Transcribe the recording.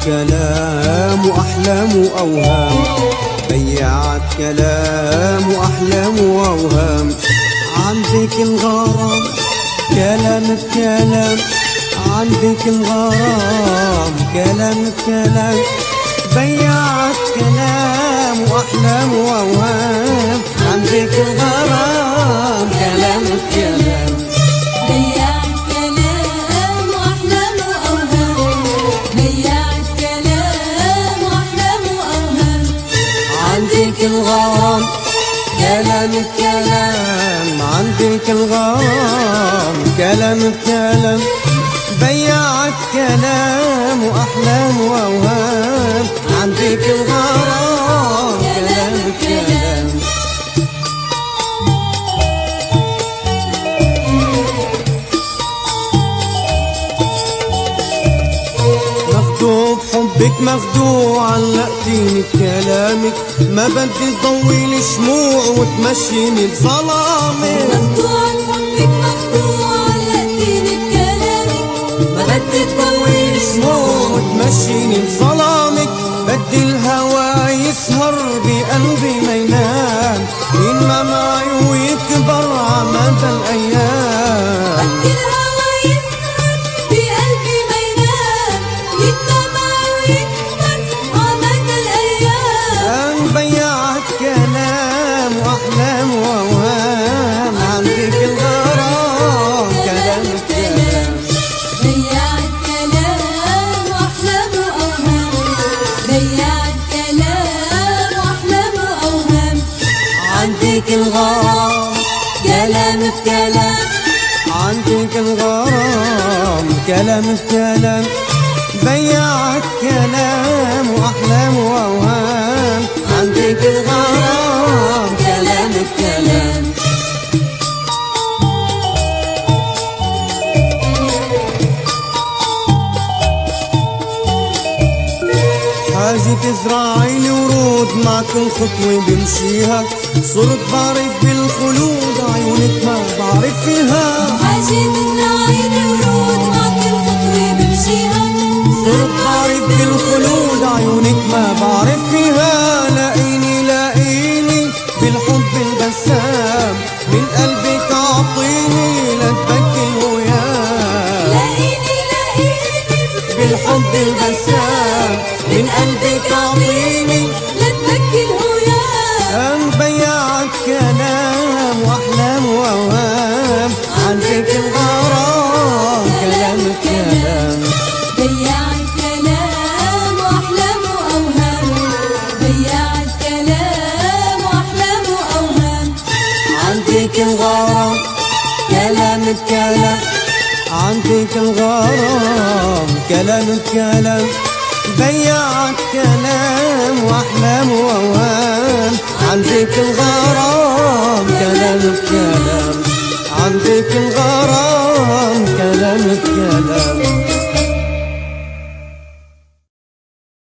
كلام وأحلام وأوهام، بيعت كلام وأحلام وأوهام. عندك الغرام كلام بكلام، عندك الغرام كلام بكلام، بيعت كلام وأحلام وأوهام. عندك الغرام كلام بكلام، بيعت كلام وأحلام وأوهام، بيعت كلام وأحلام وأوهام. عندك الغرام كلام بكلام، عندك الغرام كلام بكلام، بيعت كلام وأحلام وأوهام. عندك الغرام كلام بكلام. مخدوع بحبك مخدوع، علقتيني بكلامك، ما بدي تضوي لي شموع وتمشيني بظلامك. مخدوع بحبك مخدوع، علقتيني بكلامك، ما بدي تضوي لي شموع وتمشيني بظلامك. بدي الهوى يسهر بقلبي ما ينام، ينام معي ويكبر عمد الأيام. بدي الهوى يسهر بقلبي ما ينام، ينام ويكبر عمد الأيام. بيعت كلام وأحلام وأوهام. عندك الغرام كلام بكلام، بيعت كلام وأحلام وأوهام، بيعت كلام وأحلام وأوهام. عندك الغرام كلام بكلام، عندك الغرام كلام بكلام، بيعت كلام وأحلام وأوهام. عندك الغرام كلام بكلام. حاجة تزرعي لي ورود مع كل خطوة بمشيها، صرت بعرف بالخلود عيونك ما بعرف فيها. حاجة تزرعي لي ورود مع كل خطوة بمشيها، صرت بعرف بالخلود عيونك ما بعرف فيها. لاقيني لاقيني بالحب البسام، من قلبك أعطيني لتبكي الهيام. لاقيني لاقيني بالحب البسام، من قلبك أعطيني لتبكي الهيام. بيعت كلام وأحلام وأوهام. عندك الغرام كلام بكلام، بيعت كلام وأحلام وأوهام، بيعت كلام وأحلام وأوهام. عندك الغرام كلام بكلام، عندك الغرام كلام بكلام، بيعت كلام وأحلام وأوهام. عندك الغرام كلام بكلام، عندك الغرام كلام بكلام.